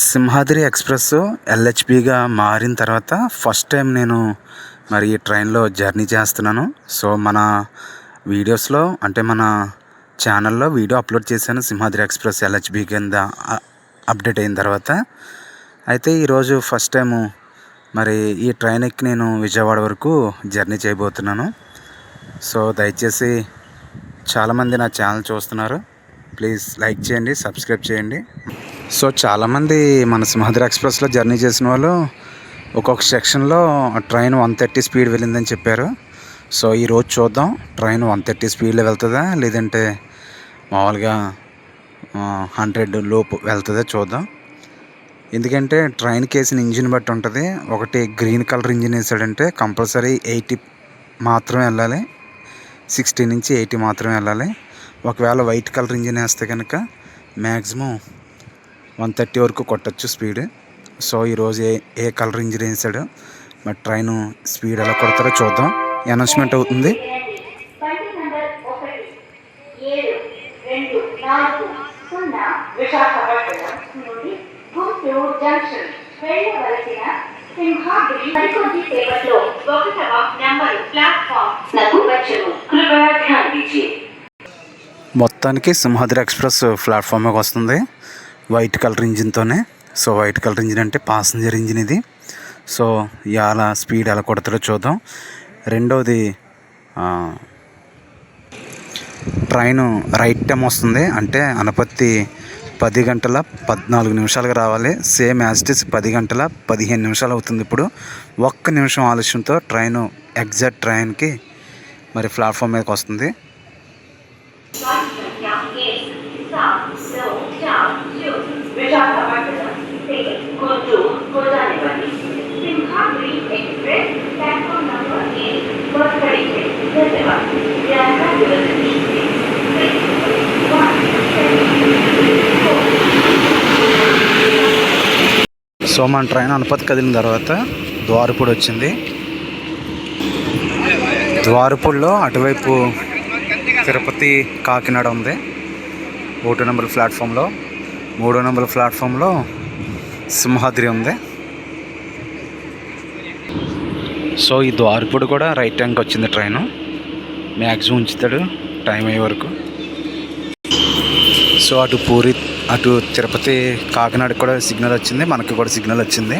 Simhadri express ఎల్హెచ్బిగా మారిన తర్వాత first time నేను మరి ఈ ట్రైన్లో జర్నీ చేస్తున్నాను. సో మన వీడియోస్లో అంటే మన ఛానల్లో వీడియో అప్లోడ్ చేశాను సింహాద్రి ఎక్స్ప్రెస్ ఎల్హెచ్బి కింద అప్డేట్ అయిన తర్వాత. అయితే ఈరోజు ఫస్ట్ టైము మరి ఈ ట్రైన్ ఎక్కి నేను విజయవాడ వరకు జర్నీ చేయబోతున్నాను. సో దయచేసి చాలామంది నా ఛానల్ చూస్తున్నారు, ప్లీజ్ లైక్ చేయండి, సబ్స్క్రైబ్ చేయండి. సో చాలామంది మన సింహాద్రి ఎక్స్ప్రెస్లో జర్నీ చేసిన వాళ్ళు ఒక్కొక్క సెక్షన్లో ట్రైన్ 130 స్పీడ్ వెళ్ళిందని చెప్పారు. సో ఈరోజు చూద్దాం ట్రైన్ 130 స్పీడ్లో వెళ్తుందా లేదంటే మామూలుగా 100 లోపు వెళ్తుందా చూద్దాం. ఎందుకంటే ట్రైన్కి వేసిన ఇంజిన్ బట్టి ఉంటుంది. ఒకటి గ్రీన్ కలర్ ఇంజిన్ వేసాడంటే కంపల్సరీ 80 మాత్రమే వెళ్ళాలి, 60 నుంచి 80 మాత్రమే వెళ్ళాలి. ఒకవేళ వైట్ కలర్ ఇంజిన్ వేస్తే కనుక మ్యాక్సిమం 130 వరకు కొట్టచ్చు స్పీడ్. సో ఈరోజు ఏ కలర్ ఇంజిన్ వేసాడు, మరి ట్రైన్ స్పీడ్ ఎలా కొడతారో చూద్దాం. అనౌన్స్మెంట్ అవుతుంది. మొత్తానికి సింహాద్రి ఎక్స్ప్రెస్ ప్లాట్ఫామ్కి వస్తుంది వైట్ కలర్ ఇంజిన్తోనే. సో వైట్ కలర్ ఇంజిన్ అంటే పాసింజర్ ఇంజిన్ ఇది. సో ఎలా స్పీడ్ ఎలా కొడతారో చూద్దాం. రెండవది ట్రైను రైట్ టైం వస్తుంది, అంటే అనపత్తి 10 గంటల 14 నిమిషాలకు రావాలి. సేమ్ యాజ్ ఇట్ ఈస్ 10 గంటల 15 నిమిషాలు అవుతుంది. ఇప్పుడు 1 నిమిషం ఆలస్యంతో ట్రైను ఎగ్జాక్ట్ ట్రైన్కి మరి ప్లాట్ఫామ్ మీదకి వస్తుంది. సో మన ట్రైన్ అనపతి కదిలిన తర్వాత ద్వారపూడి వచ్చింది. ద్వారపూడిలో అటువైపు తిరుపతి కాకినాడ ఉంది 1 నెంబర్ ప్లాట్ఫామ్లో. 3 నెంబర్ ప్లాట్ఫామ్లో సింహాద్రి ఉంది. సో ఈ ద్వారపూడి కూడా రైట్ టైంకి వచ్చింది ట్రైను. మ్యాక్సిమం ఉంచుతాడు టైం అయ్యే వరకు. సో అటు పూరి అటు తిరుపతి కాకినాడకి కూడా సిగ్నల్ వచ్చింది, మనకి కూడా సిగ్నల్ వచ్చింది.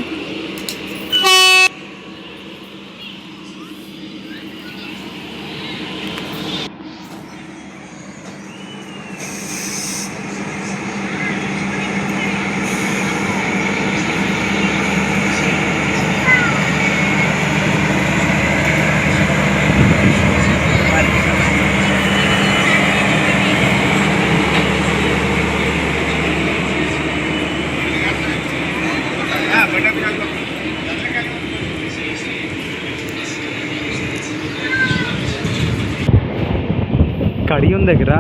కడియం దగ్గర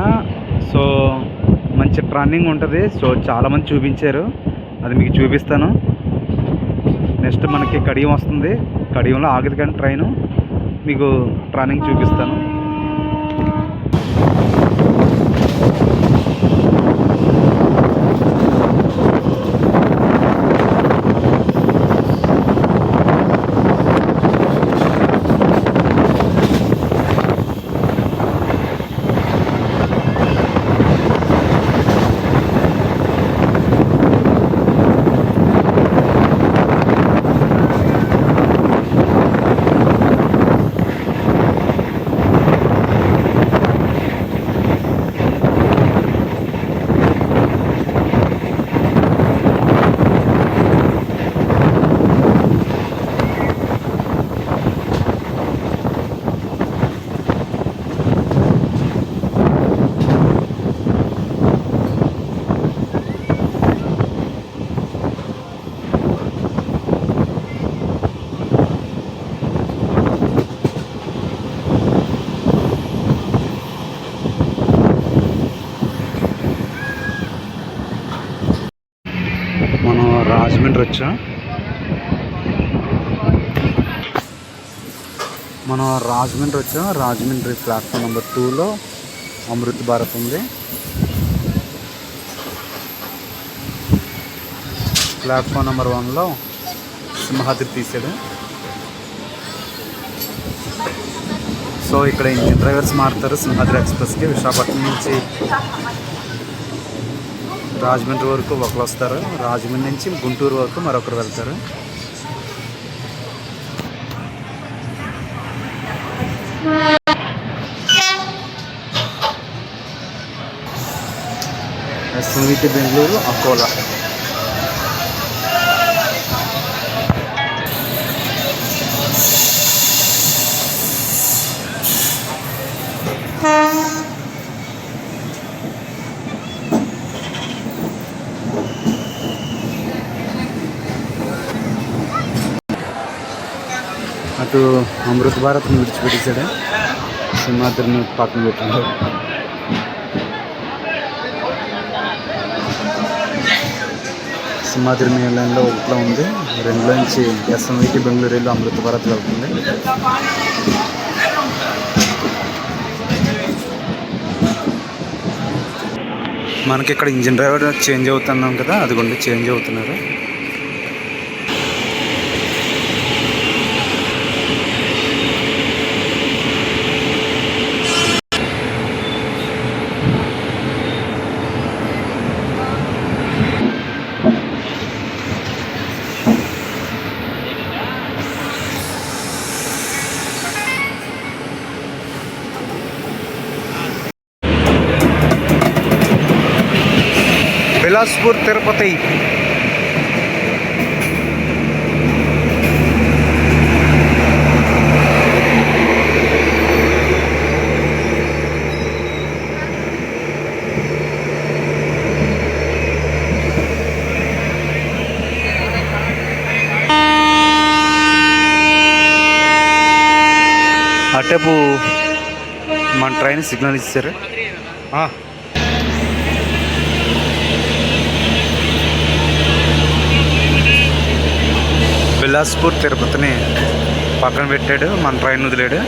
సో మంచి ట్రన్నింగ్ ఉంటుంది. సో చాలామంది చూపించారు, అది మీకు చూపిస్తాను. నెక్స్ట్ మనకి కడియం వస్తుంది, కడియంలో ఆగదు కానీ ట్రైను, మీకు ట్రన్నింగ్ చూపిస్తాను. మనం రాజమండ్రి వచ్చాం. రాజమండ్రి ప్లాట్ఫామ్ నెంబర్ 2లో అమృత్ భారత్ ఉంది. ప్లాట్ఫామ్ నెంబర్ 1లో సింహాద్రి తీసాడు. సో ఇక్కడ ఇంజిన్ డ్రైవర్స్ మారుతారు సింహాద్రి ఎక్స్ప్రెస్కి. విశాఖపట్నం నుంచి రాజమండ్రి వరకు ఒకరు వస్తారు, రాజమండ్రి నుంచి గుంటూరు వరకు మరొకరు వెళ్తారు. ఎస్ఎంవిటి బెంగళూరు, అకోలా. అటు అమృత్ భారత్ని విడిచిపెట్టేశాడు, సింహాద్రిని పక్కన పెట్టాడు. సింహాద్రి మెయిన్ లైన్లో 1లో ఉంది, 2లో నుంచి ఎస్ఎంవిటి బెంగళూరు వెళ్ళి అమృత్ భారత్ వెళ్తుంది. మనకి ఇక్కడ ఇంజిన్ డ్రైవర్ చేంజ్ అవుతున్నాం కదా, అదిగోండి చేంజ్ అవుతున్నారు. బిలాస్పూర్ తిరుపతి. అటేపు మన ట్రైన్ సిగ్నల్ ఇచ్చారు. బిలాస్పూర్ తిరుపతిని పక్కన పెట్టాడు, మన ట్రైన్ వదిలాడు.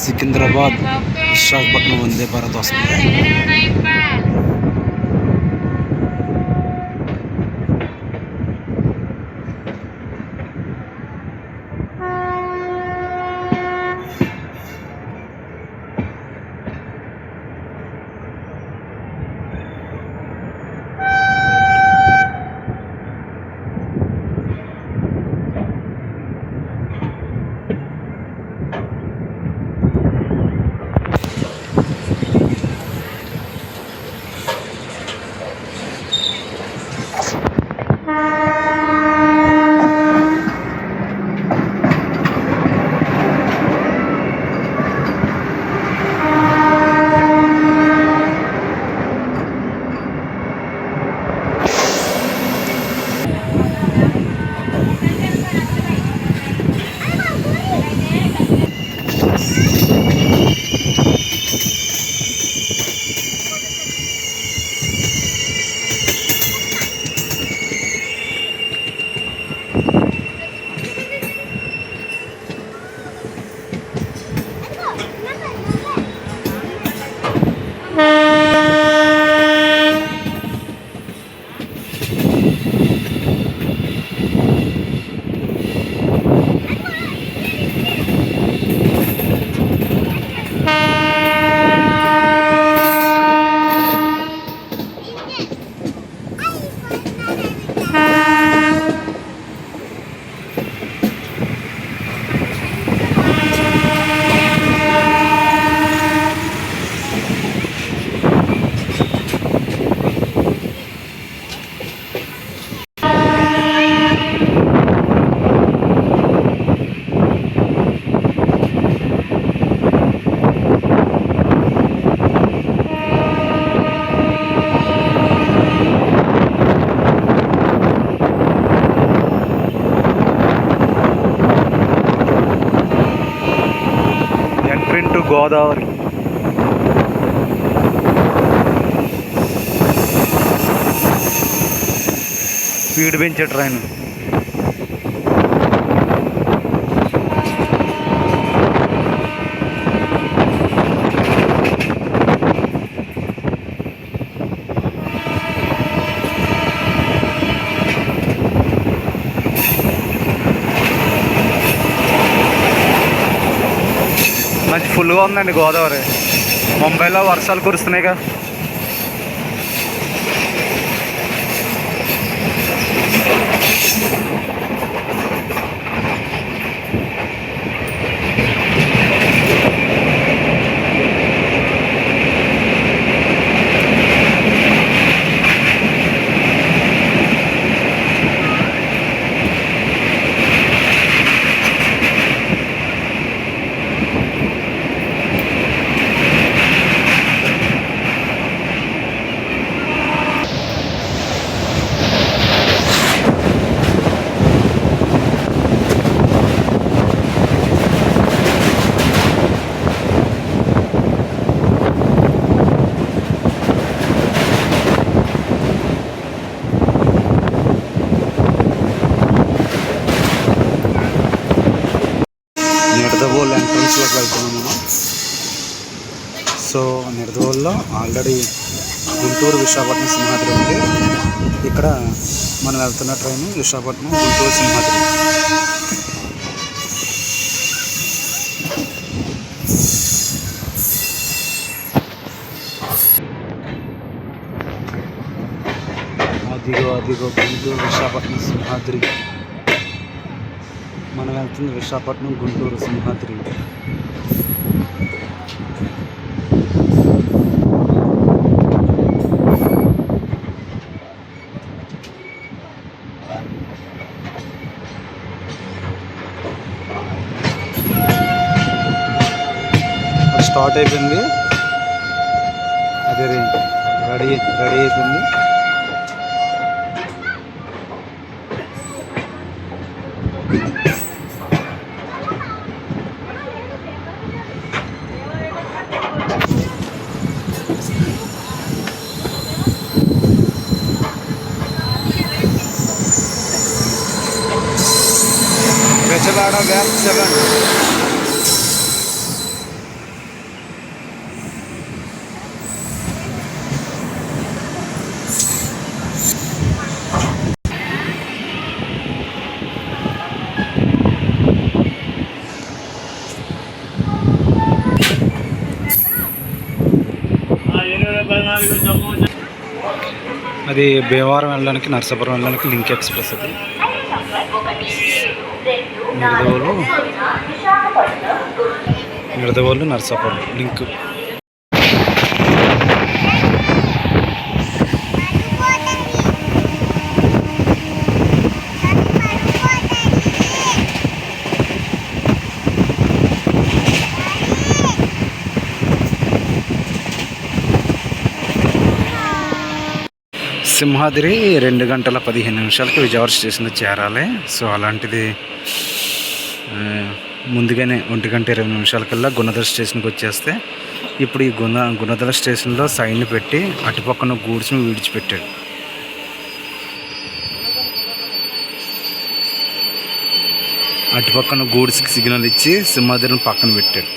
సికింద్రాబాద్ విశాఖపట్నం వందే భారత్ వస్తుంది. గోదావరి. స్పీడ్ పెంచే ట్రైన్. మంచి ఫుల్గా ఉందండి గోదావరి. ముంబైలో వర్షాలు కురుస్తున్నాయిగా. నిడదవోలు ఎంట్రన్స్లోకి వెళ్తున్నాం మనం. సో నిడదవోలులో ఆల్రెడీ గుంటూరు విశాఖపట్నం సింహాద్రి ఉంది. ఇక్కడ మనం వెళ్తున్న ట్రైన్ విశాఖపట్నం గుంటూరు సింహాద్రి. అదిగో గుంటూరు విశాఖపట్నం సింహాద్రి. మనం వెళ్తుంది విశాఖపట్నం గుంటూరు సింహాద్రి. స్టార్ట్ అయిపోయింది. అదే రెడీ అయిపోయింది. Bechewada Gap 7. అది భీమవరం వెళ్ళడానికి నర్సాపురం వెళ్ళడానికి లింక్ ఎక్స్ప్రెస్. అది నిడదవోలు నర్సాపురం లింక్. సింహాద్రి 2 గంటల 15 నిమిషాలకి విజయవాడ స్టేషన్లో చేరాలి. సో అలాంటిది ముందుగానే 1 గంట 20 నిమిషాలకల్లా గుణదల స్టేషన్కి వచ్చేస్తే ఇప్పుడు ఈ గుణదల స్టేషన్లో సైన్ పెట్టి అటుపక్కన గూడ్స్ని విడిచిపెట్టాడు. అటుపక్కన గూడ్స్కి సిగ్నల్ ఇచ్చి సింహాద్రిని పక్కన పెట్టాడు.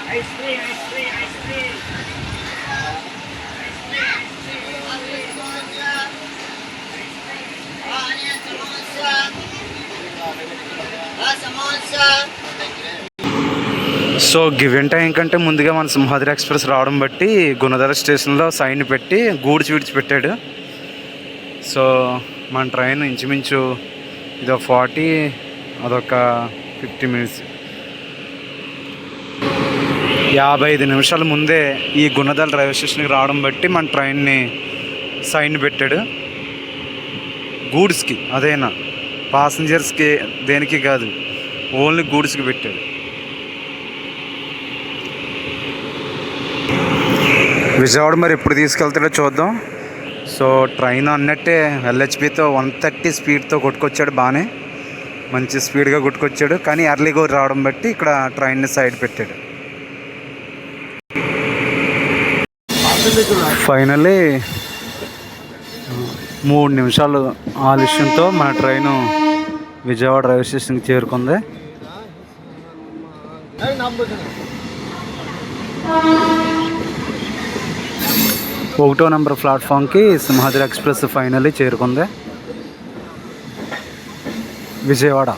సో గివెన్ టైం కంటే ముందుగా మన సింహాద్రి ఎక్స్ప్రెస్ రావడం బట్టి గుణదల స్టేషన్లో సైన్ పెట్టి గూడ్స్ విడిచిపెట్టాడు. సో మన ట్రైన్ ఇంచుమించు ఇదొక 40, అదొక 50 మినిట్స్, 55 నిమిషాల ముందే ఈ గుణదల రైల్వే స్టేషన్కి రావడం బట్టి మన ట్రైన్ని సైన్ పెట్టాడు. గూడ్స్కి, అదేనా పాసెంజర్స్కి దేనికి కాదు, ఓన్లీ గూడ్స్కి పెట్టాడు. విజయవాడ మరి ఎప్పుడు తీసుకెళ్తాడో చూద్దాం. సో ట్రైన్ అన్నట్టే ఎల్హెచ్బితో 130 స్పీడ్తో కొట్టుకొచ్చాడు, బాగానే మంచి స్పీడ్గా కొట్టుకొచ్చాడు. కానీ ఎర్లీగా రావడం బట్టి ఇక్కడ ట్రైన్ని సైడ్ పెట్టాడు. ఫైనల్లీ 3 నిమిషాలు ఆలస్యంతో మన ట్రైను విజయవాడ రైల్వే స్టేషన్కి చేరుకుంది. 1వ నెంబర్ ప్లాట్ఫామ్కి సింహాద్రి ఎక్స్ప్రెస్ ఫైనల్లీ చేరుకుంది విజయవాడ.